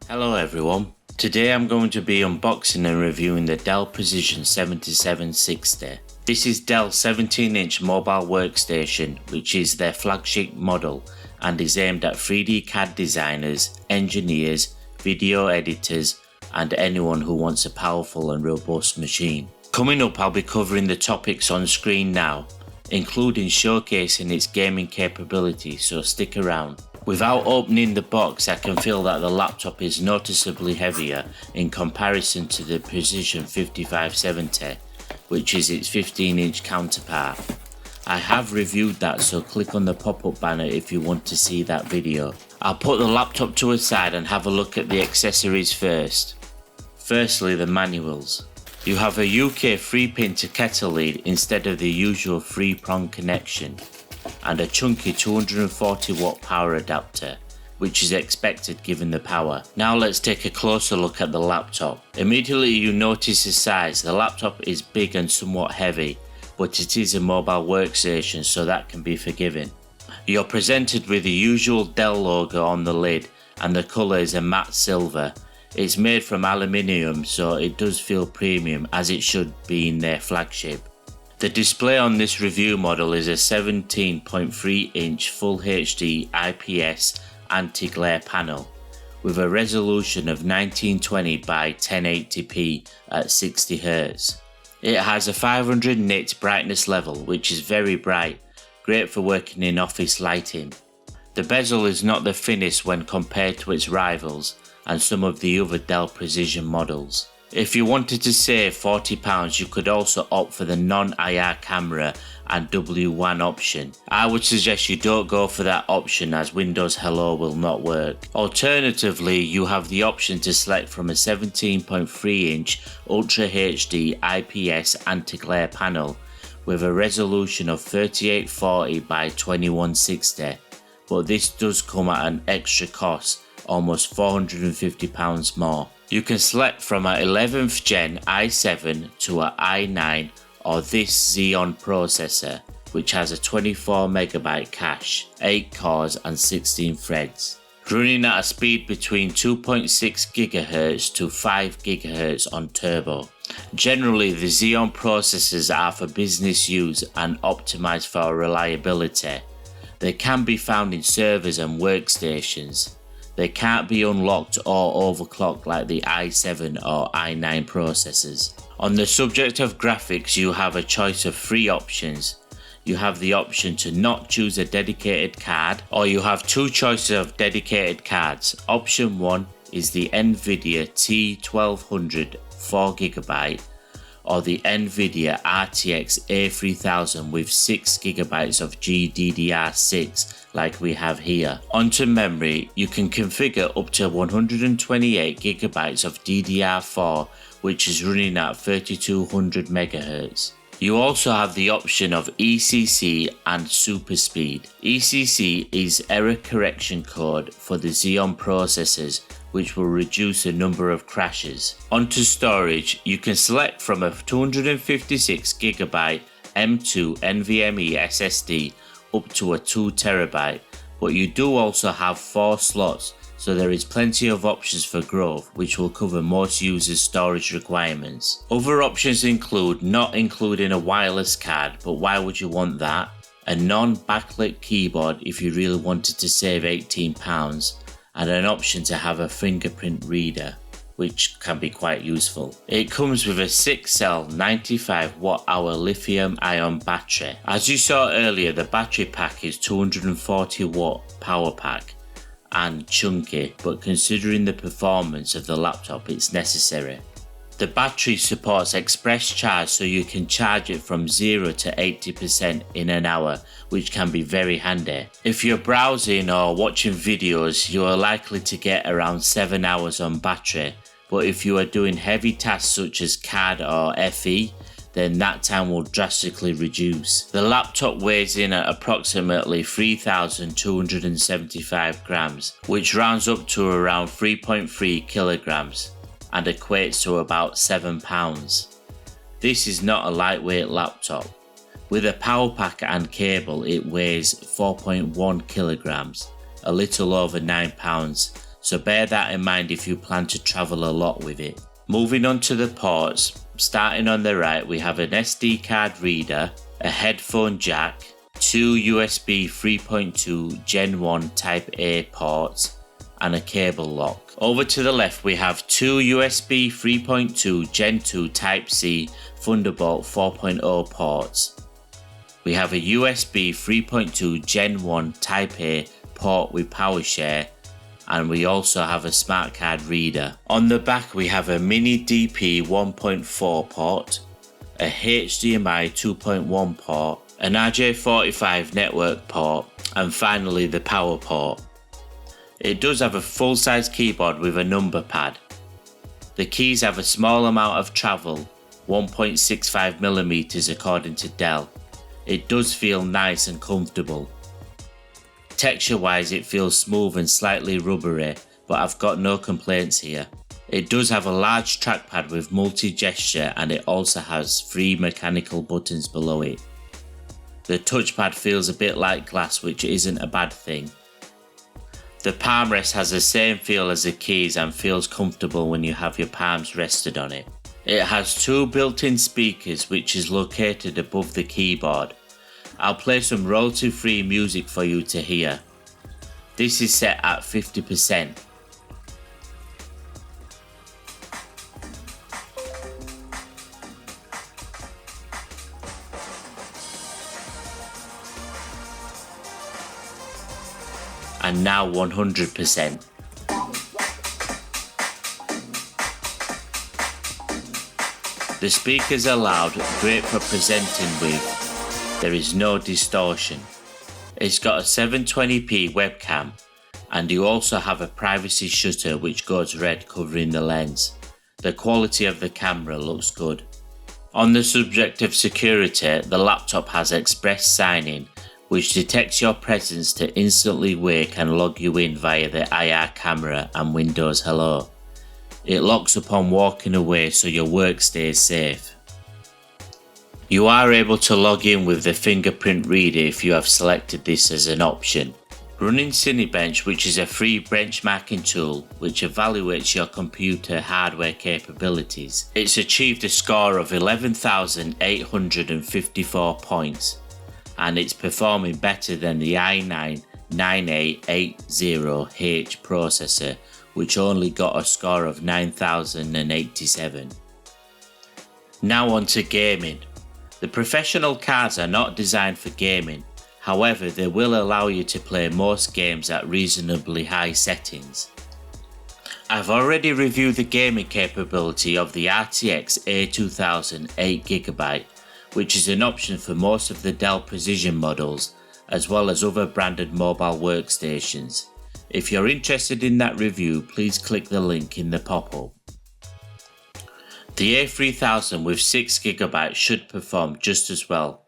Hello everyone, today I'm going to be unboxing and reviewing the Dell Precision 7760. This is Dell's 17-inch mobile workstation, which is their flagship model and is aimed at 3D CAD designers, engineers, video editors and anyone who wants a powerful and robust machine. Coming up, I'll be covering the topics on screen now, including showcasing its gaming capability, so stick around. Without opening the box, I can feel that the laptop is noticeably heavier in comparison to the Precision 5570, which is its 15-inch counterpart. I have reviewed that, so click on the pop-up banner if you want to see that video. I'll put the laptop to a side and have a look at the accessories first. Firstly, the manuals. You have a UK 3-pin to kettle lead instead of the usual 3-prong connection, and a chunky 240 watt power adapter, which is expected given the power. Now let's take a closer look at the laptop. Immediately you notice the size. The laptop is big and somewhat heavy, but it is a mobile workstation, so that can be forgiven. You're presented with the usual Dell logo on the lid, and the colour is a matte silver. It's made from aluminium, so it does feel premium, as it should be in their flagship. The display on this review model is a 17.3 inch Full HD IPS anti-glare panel with a resolution of 1920 by 1080p at 60Hz. It has a 500 nits brightness level, which is very bright, great for working in office lighting. The bezel is not the thinnest when compared to its rivals and some of the other Dell Precision models. If you wanted to save £40, you could also opt for the non-IR camera and W1 option. I would suggest you don't go for that option, as Windows Hello will not work. Alternatively, you have the option to select from a 17.3 inch Ultra HD IPS anti-glare panel with a resolution of 3840 by 2160, but this does come at an extra cost, almost £450 more. You can select from an 11th gen i7 to an i9 or this Xeon processor, which has a 24MB cache, 8 cores and 16 threads, running at a speed between 2.6 GHz to 5 GHz on turbo. Generally, the Xeon processors are for business use and optimized for reliability. They can be found in servers and workstations. They can't be unlocked or overclocked like the i7 or i9 processors. On the subject of graphics, you have a choice of 3 options. You have the option to not choose a dedicated card, or you have 2 choices of dedicated cards. Option 1 is the NVIDIA T1200 4GB or the NVIDIA RTX A3000 with 6GB of GDDR6 like we have here. Onto memory, you can configure up to 128GB of DDR4, which is running at 3200 MHz. You also have the option of ECC and Super Speed. ECC is error correction code for the Xeon processors, which will reduce the number of crashes. Onto storage, you can select from a 256GB M2 NVMe SSD up to a 2TB, but you do also have 4 slots, so there is plenty of options for growth, which will cover most users' storage requirements. Other options include not including a wireless card, but why would you want that? A non-backlit keyboard if you really wanted to save £18, and an option to have a fingerprint reader, which can be quite useful. It comes with a 6-cell 95Wh lithium-ion battery. As you saw earlier, the battery pack is 240W power pack and chunky, but considering the performance of the laptop, it's necessary. The battery supports express charge, so you can charge it from 0 to 80% in an hour, which can be very handy. If you're browsing or watching videos, you are likely to get around 7 hours on battery, but if you are doing heavy tasks such as CAD or FE, then that time will drastically reduce. The laptop weighs in at approximately 3,275 grams, which rounds up to around 3.3 kilograms and equates to about 7 pounds. This is not a lightweight laptop. With a power pack and cable, it weighs 4.1 kilograms, a little over 9 pounds, so bear that in mind if you plan to travel a lot with it. Moving on to the ports, starting on the right we have an SD card reader, a headphone jack, two USB 3.2 Gen 1 Type A ports and a cable lock. Over to the left we have two USB 3.2 Gen 2 Type C Thunderbolt 4.0 ports. We have a USB 3.2 Gen 1 Type A port with power share, and we also have a smart card reader. On the back we have a mini DP 1.4 port, a HDMI 2.1 port, an RJ45 network port, and finally the power port. It does have a full-size keyboard with a number pad. The keys have a small amount of travel, 1.65mm according to Dell. It does feel nice and comfortable. Texture wise it feels smooth and slightly rubbery, but I've got no complaints here. It does have a large trackpad with multi-gesture, and it also has 3 mechanical buttons below it. The touchpad feels a bit like glass, which isn't a bad thing. The palm rest has the same feel as the keys and feels comfortable when you have your palms rested on it. It has 2 built-in speakers which is located above the keyboard. I'll play some royalty-free music for you to hear. This is set at 50%. And now 100%. The speakers are loud, great for presenting with. There is no distortion. It's got a 720p webcam, and you also have a privacy shutter which goes red covering the lens. The quality of the camera looks good. On the subject of security, the laptop has express sign-in, which detects your presence to instantly wake and log you in via the IR camera and Windows Hello. It locks upon walking away so your work stays safe. You are able to log in with the fingerprint reader if you have selected this as an option. Running Cinebench, which is a free benchmarking tool which evaluates your computer hardware capabilities. It's achieved a score of 11,854 points, and it's performing better than the i9-9880H processor, which only got a score of 9,087. Now on to gaming. The professional cards are not designed for gaming, however they will allow you to play most games at reasonably high settings. I've already reviewed the gaming capability of the RTX A2000 8GB, which is an option for most of the Dell Precision models, as well as other branded mobile workstations. If you're interested in that review, please click the link in the pop-up. The A3000 with 6GB should perform just as well.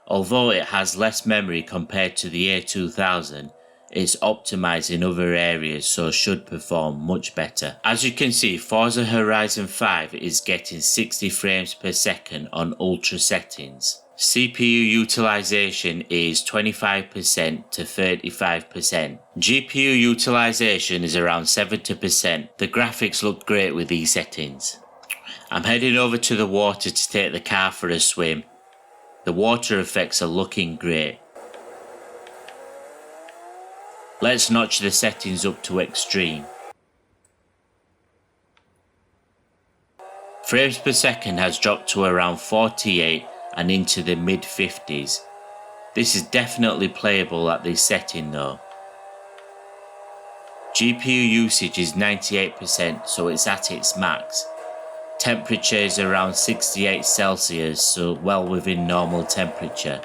Although it has less memory compared to the A2000, it's optimized in other areas so should perform much better. As you can see, Forza Horizon 5 is getting 60 frames per second on ultra settings. CPU utilization is 25% to 35%. GPU utilization is around 70%. The graphics look great with these settings. I'm heading over to the water to take the car for a swim. The water effects are looking great. Let's notch the settings up to extreme. Frames per second has dropped to around 48 and into the mid 50s. This is definitely playable at this setting though. GPU usage is 98%, so it's at its max. Temperature is around 68 Celsius, so well within normal temperature.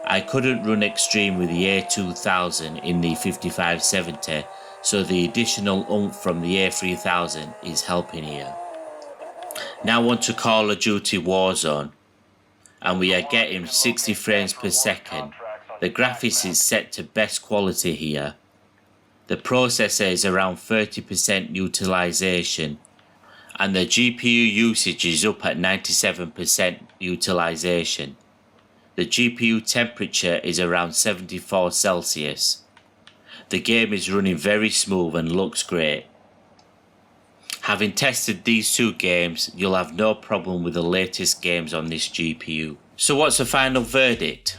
I couldn't run extreme with the A2000 in the 5570, so the additional oomph from the A3000 is helping here. Now on to Call of Duty Warzone, and we are getting 60 frames per second. The graphics is set to best quality here. The processor is around 30% utilization, and the GPU usage is up at 97% utilization. The GPU temperature is around 74 Celsius. The game is running very smooth and looks great. Having tested these two games, you'll have no problem with the latest games on this GPU. So what's the final verdict?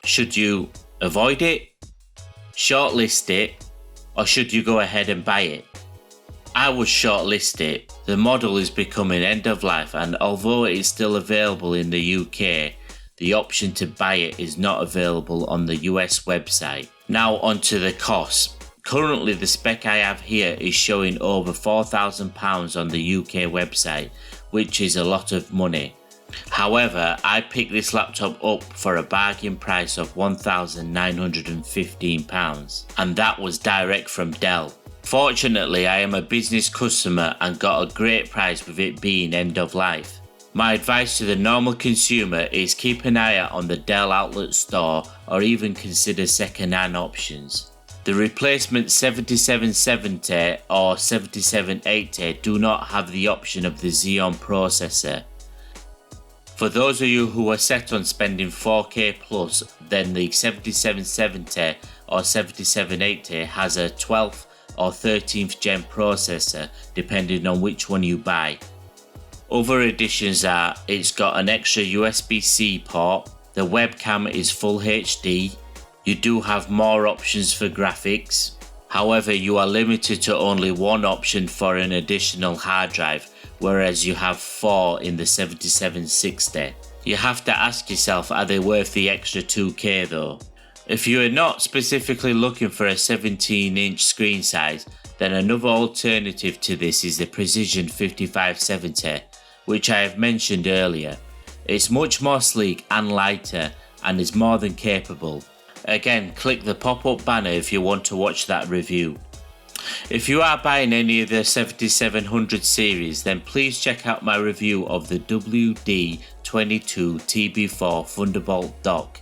Should you avoid it, shortlist it, or should you go ahead and buy it? I would shortlist it. The model is becoming end of life, and although it is still available in the UK, the option to buy it is not available on the US website. Now onto the cost. Currently the spec I have here is showing over £4,000 on the UK website, which is a lot of money. However, I picked this laptop up for a bargain price of £1,915, and that was direct from Dell. Fortunately, I am a business customer and got a great price with it being end of life. My advice to the normal consumer is keep an eye out on the Dell outlet store or even consider second-hand options. The replacement 7770 or 7780 do not have the option of the Xeon processor. For those of you who are set on spending 4K plus, then the 7770 or 7780 has a 12th or 13th gen processor depending on which one you buy. Other additions are it's got an extra USB-C port, the webcam is full HD, you do have more options for graphics, however you are limited to only one option for an additional hard drive, whereas you have 4 in the 7760. You have to ask yourself, are they worth the extra 2K though? If you are not specifically looking for a 17-inch screen size, then another alternative to this is the Precision 5570, which I have mentioned earlier. It's much more sleek and lighter and is more than capable. Again, click the pop-up banner if you want to watch that review. If you are buying any of the 7700 series, then please check out my review of the WD22TB4 Thunderbolt dock,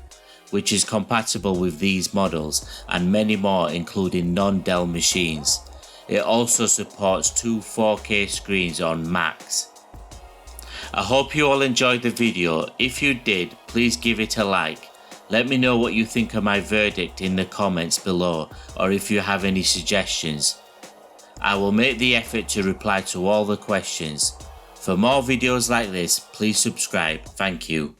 which is compatible with these models and many more including non-Dell machines. It also supports 2 4K screens on Macs. I hope you all enjoyed the video. If you did, please give it a like. Let me know what you think of my verdict in the comments below, or if you have any suggestions. I will make the effort to reply to all the questions. For more videos like this, please subscribe. Thank you.